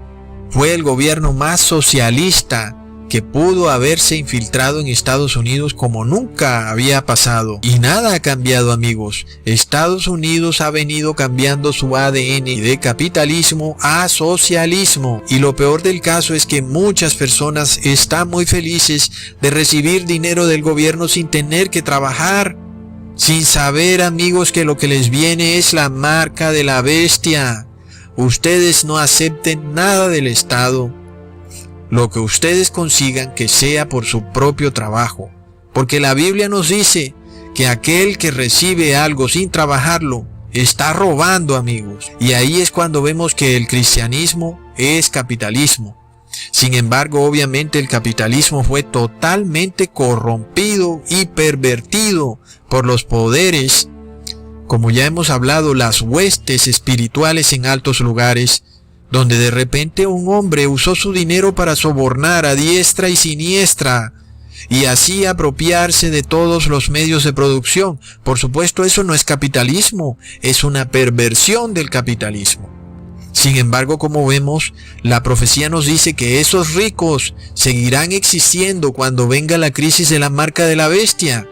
fue el gobierno más socialista que pudo haberse infiltrado en Estados Unidos como nunca había pasado. Y nada ha cambiado, amigos. Estados Unidos ha venido cambiando su ADN de capitalismo a socialismo. Y lo peor del caso es que muchas personas están muy felices de recibir dinero del gobierno sin tener que trabajar, sin saber, amigos, que lo que les viene es la marca de la bestia. Ustedes no acepten nada del Estado. Lo que ustedes consigan, que sea por su propio trabajo. Porque la Biblia nos dice que aquel que recibe algo sin trabajarlo está robando, amigos. Y ahí es cuando vemos que el cristianismo es capitalismo. Sin embargo, obviamente el capitalismo fue totalmente corrompido y pervertido por los poderes, como ya hemos hablado, las huestes espirituales en altos lugares, donde de repente un hombre usó su dinero para sobornar a diestra y siniestra y así apropiarse de todos los medios de producción. Por supuesto, eso no es capitalismo, es una perversión del capitalismo. Sin embargo, como vemos, la profecía nos dice que esos ricos seguirán existiendo cuando venga la crisis de la marca de la bestia,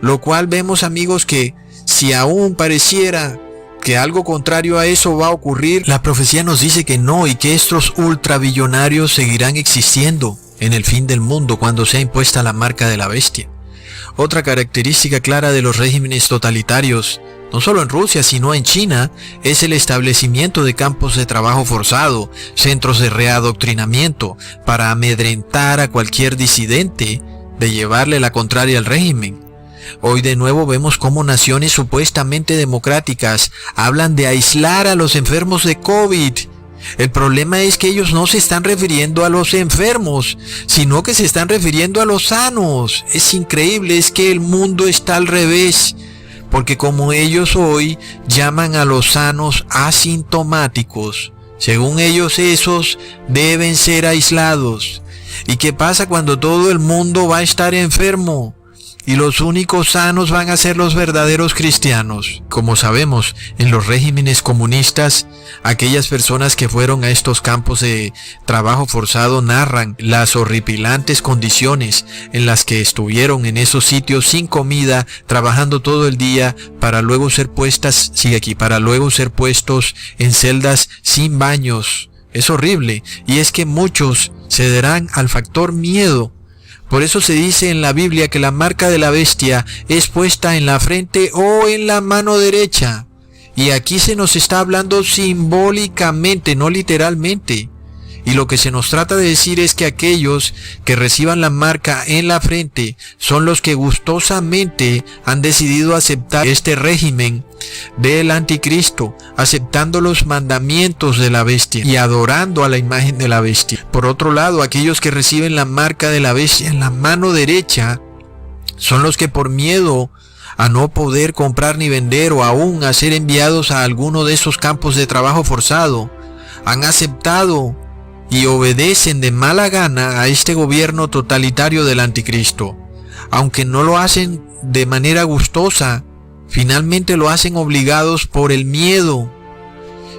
lo cual vemos, amigos, que si aún pareciera que algo contrario a eso va a ocurrir, la profecía nos dice que no, y que estos ultrabillonarios seguirán existiendo en el fin del mundo cuando sea impuesta la marca de la bestia. Otra característica clara de los regímenes totalitarios, no solo en Rusia sino en China, es el establecimiento de campos de trabajo forzado, centros de readoctrinamiento, para amedrentar a cualquier disidente de llevarle la contraria al régimen. Hoy de nuevo vemos cómo naciones supuestamente democráticas hablan de aislar a los enfermos de COVID. El problema es que ellos no se están refiriendo a los enfermos, sino que se están refiriendo a los sanos. Es increíble, es que el mundo está al revés, porque como ellos hoy llaman a los sanos asintomáticos, según ellos esos deben ser aislados. ¿Y qué pasa cuando todo el mundo va a estar enfermo? y los únicos sanos van a ser los verdaderos cristianos. Como sabemos, en los regímenes comunistas, aquellas personas que fueron a estos campos de trabajo forzado narran las horripilantes condiciones en las que estuvieron en esos sitios sin comida, trabajando todo el día para luego ser puestos en celdas sin baños. Es horrible, y es que muchos cederán al factor miedo. Por eso se dice en la Biblia que la marca de la bestia es puesta en la frente o en la mano derecha. Y aquí se nos está hablando simbólicamente, no literalmente. Y lo que se nos trata de decir es que aquellos que reciban la marca en la frente son los que gustosamente han decidido aceptar este régimen del anticristo, aceptando los mandamientos de la bestia y adorando a la imagen de la bestia. Por otro lado, aquellos que reciben la marca de la bestia en la mano derecha son los que por miedo a no poder comprar ni vender o aún a ser enviados a alguno de esos campos de trabajo forzado, han aceptado y obedecen de mala gana a este gobierno totalitario del anticristo. Aunque no lo hacen de manera gustosa, finalmente lo hacen obligados por el miedo.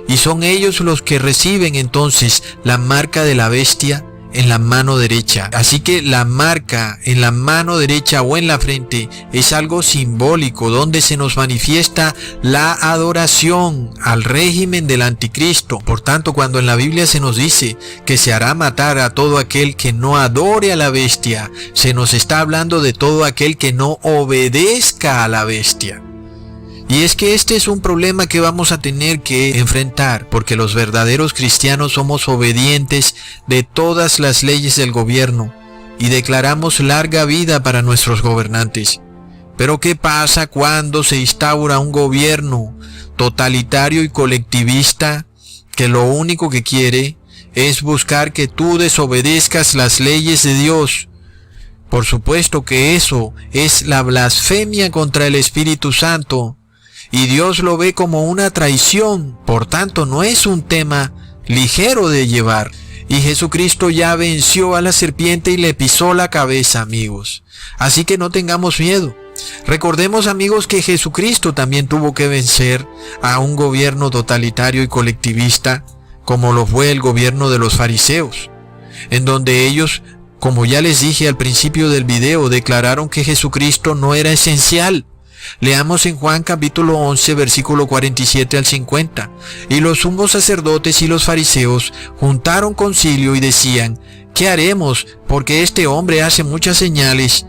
Y son ellos los que reciben entonces la marca de la bestia en la mano derecha. Así que la marca en la mano derecha o en la frente es algo simbólico donde se nos manifiesta la adoración al régimen del anticristo. Por tanto, cuando en la Biblia se nos dice que se hará matar a todo aquel que no adore a la bestia, se nos está hablando de todo aquel que no obedezca a la bestia. Y es que este es un problema que vamos a tener que enfrentar, porque los verdaderos cristianos somos obedientes de todas las leyes del gobierno y declaramos larga vida para nuestros gobernantes. Pero ¿qué pasa cuando se instaura un gobierno totalitario y colectivista que lo único que quiere es buscar que tú desobedezcas las leyes de Dios? Por supuesto que eso es la blasfemia contra el Espíritu Santo. Y Dios lo ve como una traición, por tanto no es un tema ligero de llevar. Y Jesucristo ya venció a la serpiente y le pisó la cabeza, amigos. Así que no tengamos miedo. Recordemos, amigos, que Jesucristo también tuvo que vencer a un gobierno totalitario y colectivista, como lo fue el gobierno de los fariseos, en donde ellos, como ya les dije al principio del video, declararon que Jesucristo no era esencial. Leamos en Juan capítulo 11, versículo 47 al 50. Y los sumos sacerdotes y los fariseos juntaron concilio y decían: ¿qué haremos? Porque este hombre hace muchas señales.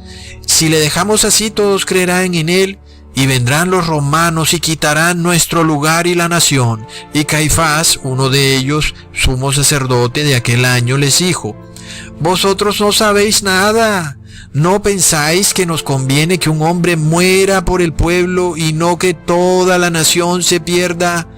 Si le dejamos así, todos creerán en él. Y vendrán los romanos y quitarán nuestro lugar y la nación. Y Caifás, uno de ellos, sumo sacerdote de aquel año, les dijo: vosotros no sabéis nada. ¿No pensáis que nos conviene que un hombre muera por el pueblo y no que toda la nación se pierda?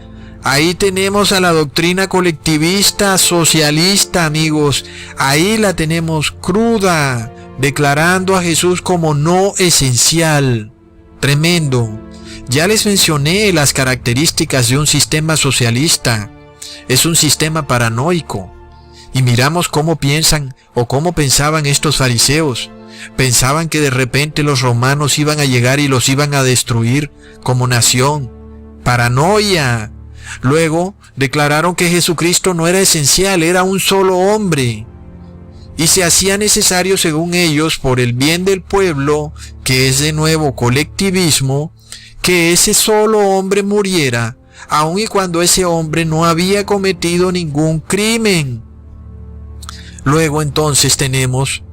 Ahí tenemos a la doctrina colectivista, socialista, amigos. Ahí la tenemos cruda, declarando a Jesús como no esencial. Tremendo. Ya les mencioné las características de un sistema socialista. Es un sistema paranoico. Y miramos cómo piensan o cómo pensaban estos fariseos. Pensaban que de repente los romanos iban a llegar y los iban a destruir como nación. Paranoia. Luego declararon que Jesucristo no era esencial, era un solo hombre. Y se hacía necesario, según ellos, por el bien del pueblo, que es de nuevo colectivismo, que ese solo hombre muriera, aun y cuando ese hombre no había cometido ningún crimen. Luego entonces tenemos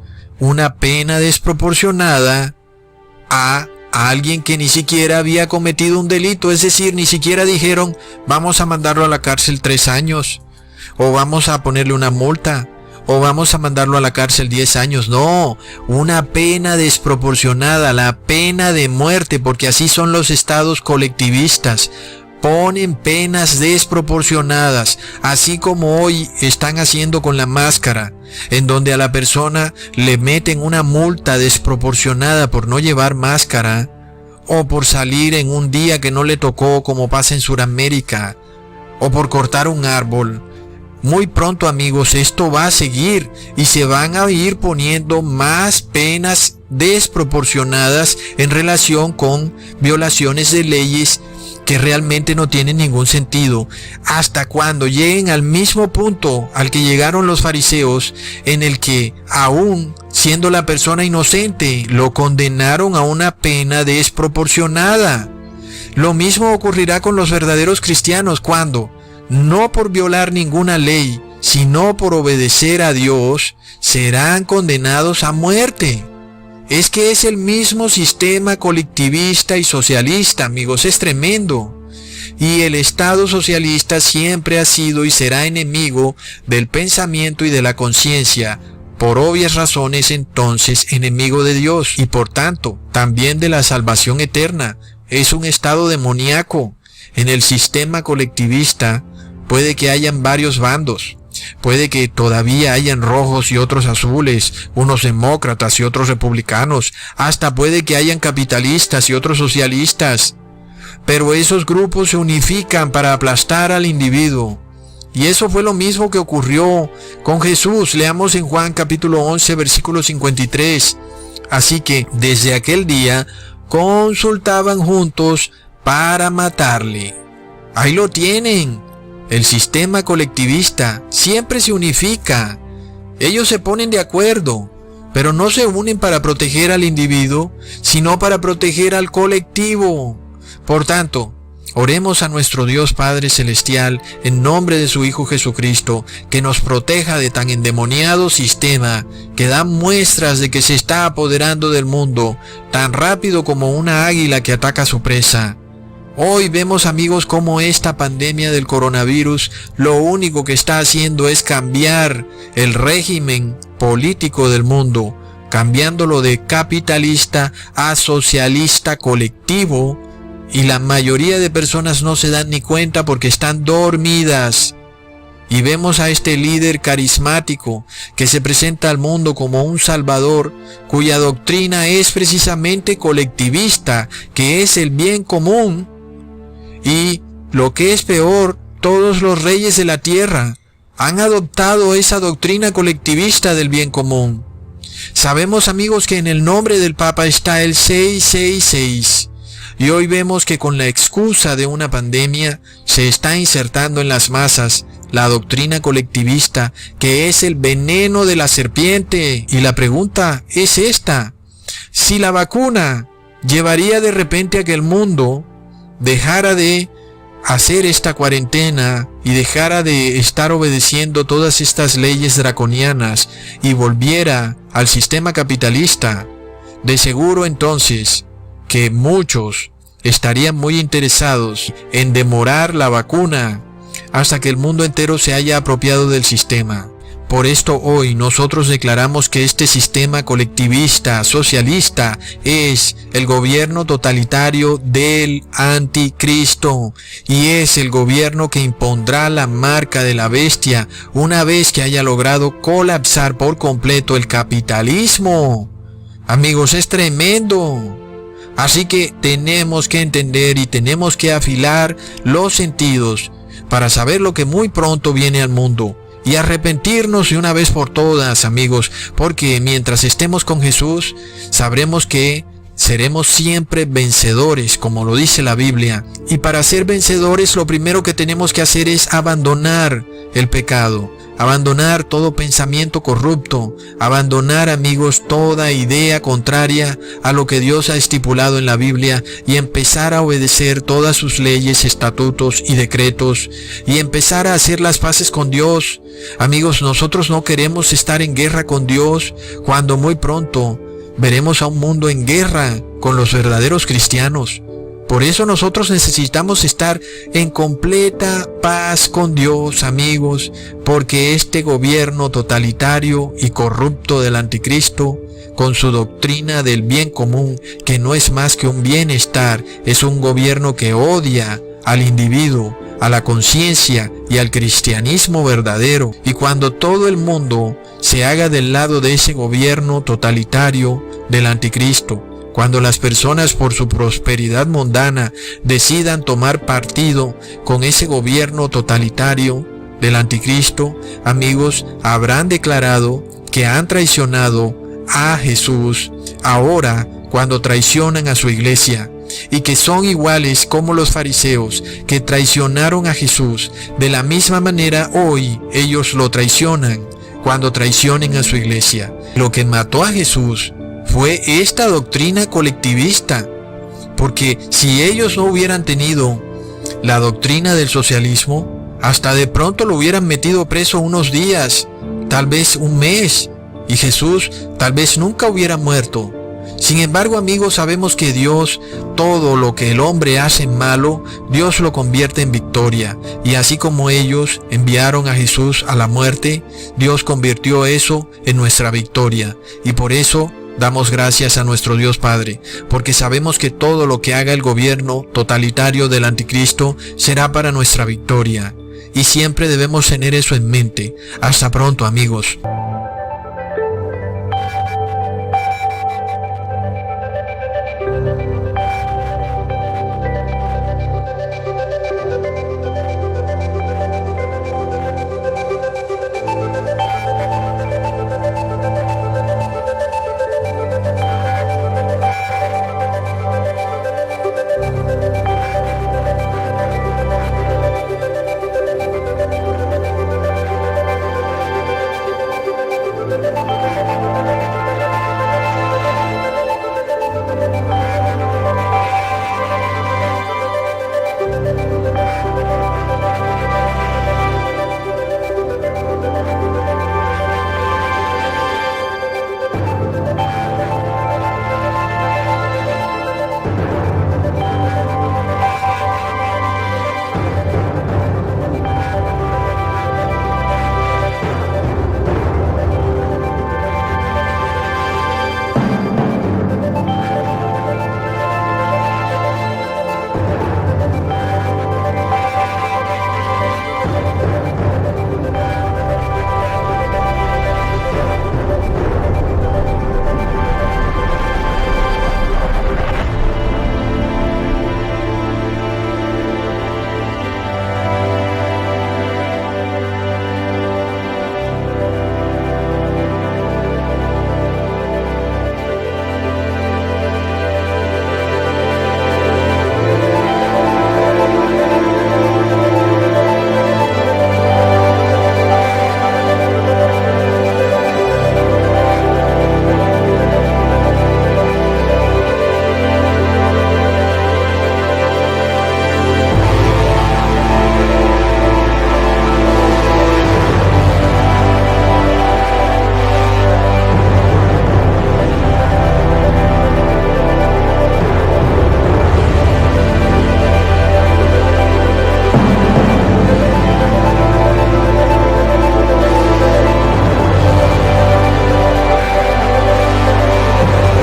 una pena desproporcionada a alguien que ni siquiera había cometido un delito, es decir, ni siquiera dijeron: vamos a mandarlo a la cárcel 3 años, o vamos a ponerle una multa, o vamos a mandarlo a la cárcel 10 años. No, una pena desproporcionada, la pena de muerte, porque así son los estados colectivistas. Ponen penas desproporcionadas, así como hoy están haciendo con la máscara, en donde a la persona le meten una multa desproporcionada por no llevar máscara o por salir en un día que no le tocó, como pasa en Sudamérica, o por cortar un árbol. muy pronto, amigos, esto va a seguir y se van a ir poniendo más penas desproporcionadas en relación con violaciones de leyes que realmente no tienen ningún sentido, hasta cuando lleguen al mismo punto al que llegaron los fariseos, en el que aún siendo la persona inocente lo condenaron a una pena desproporcionada. Lo mismo ocurrirá con los verdaderos cristianos cuando, no por violar ninguna ley, sino por obedecer a Dios, serán condenados a muerte. Es que es el mismo sistema colectivista y socialista, amigos, es tremendo. Y el Estado socialista siempre ha sido y será enemigo del pensamiento y de la conciencia, por obvias razones entonces enemigo de Dios y por tanto también de la salvación eterna. Es un estado demoníaco. En el sistema colectivista puede que hayan varios bandos. Puede que todavía hayan rojos y otros azules, unos demócratas y otros republicanos, hasta puede que hayan capitalistas y otros socialistas. Pero esos grupos se unifican para aplastar al individuo. Y eso fue lo mismo que ocurrió con Jesús. Leamos en Juan capítulo 11, versículo 53. Así que desde aquel día consultaban juntos para matarle. Ahí lo tienen. El sistema colectivista siempre se unifica. Ellos se ponen de acuerdo, pero no se unen para proteger al individuo, sino para proteger al colectivo. Por tanto, oremos a nuestro Dios Padre Celestial en nombre de su Hijo Jesucristo, que nos proteja de tan endemoniado sistema que da muestras de que se está apoderando del mundo tan rápido como una águila que ataca a su presa. Hoy vemos, amigos, cómo esta pandemia del coronavirus lo único que está haciendo es cambiar el régimen político del mundo, cambiándolo de capitalista a socialista colectivo, y la mayoría de personas no se dan ni cuenta porque están dormidas. Y vemos a este líder carismático que se presenta al mundo como un salvador, cuya doctrina es precisamente colectivista, que es el bien común. Y lo que es peor, todos los reyes de la tierra han adoptado esa doctrina colectivista del bien común. Sabemos, amigos, que en el nombre del Papa está el 666. Y hoy vemos que con la excusa de una pandemia se está insertando en las masas la doctrina colectivista, que es el veneno de la serpiente. Y la pregunta es esta: si la vacuna llevaría de repente a que el mundo dejara de hacer esta cuarentena y dejara de estar obedeciendo todas estas leyes draconianas y volviera al sistema capitalista, de seguro entonces que muchos estarían muy interesados en demorar la vacuna hasta que el mundo entero se haya apropiado del sistema. Por esto hoy nosotros declaramos que este sistema colectivista, socialista, es el gobierno totalitario del anticristo y es el gobierno que impondrá la marca de la bestia una vez que haya logrado colapsar por completo el capitalismo. Amigos, es tremendo. Así que tenemos que entender y tenemos que afilar los sentidos para saber lo que muy pronto viene al mundo. Y arrepentirnos de una vez por todas, amigos, porque mientras estemos con Jesús, sabremos que seremos siempre vencedores, como lo dice la Biblia. Y para ser vencedores, lo primero que tenemos que hacer es abandonar el pecado, abandonar todo pensamiento corrupto, abandonar, amigos, toda idea contraria a lo que Dios ha estipulado en la Biblia y empezar a obedecer todas sus leyes, estatutos y decretos y empezar a hacer las paces con Dios. Amigos, nosotros no queremos estar en guerra con Dios cuando muy pronto veremos a un mundo en guerra con los verdaderos cristianos. Por eso nosotros necesitamos estar en completa paz con Dios, amigos, porque este gobierno totalitario y corrupto del anticristo, con su doctrina del bien común, que no es más que un bienestar, es un gobierno que odia al individuo, a la conciencia y al cristianismo verdadero. Y cuando todo el mundo se haga del lado de ese gobierno totalitario del anticristo, cuando las personas por su prosperidad mundana decidan tomar partido con ese gobierno totalitario, del anticristo, amigos, habrán declarado que han traicionado a Jesús ahora cuando traicionan a su iglesia, y que son iguales como los fariseos que traicionaron a Jesús. De la misma manera hoy ellos lo traicionan cuando traicionen a su iglesia. Lo que mató a Jesús fue esta doctrina colectivista, porque si ellos no hubieran tenido la doctrina del socialismo, hasta de pronto lo hubieran metido preso unos días, tal vez un mes, y Jesús tal vez nunca hubiera muerto. Sin embargo, amigos, sabemos que Dios, todo lo que el hombre hace malo, Dios lo convierte en victoria. Y así como ellos enviaron a Jesús a la muerte, Dios convirtió eso en nuestra victoria. Y por eso damos gracias a nuestro Dios Padre, porque sabemos que todo lo que haga el gobierno totalitario del anticristo será para nuestra victoria. Y siempre debemos tener eso en mente. Hasta pronto, amigos.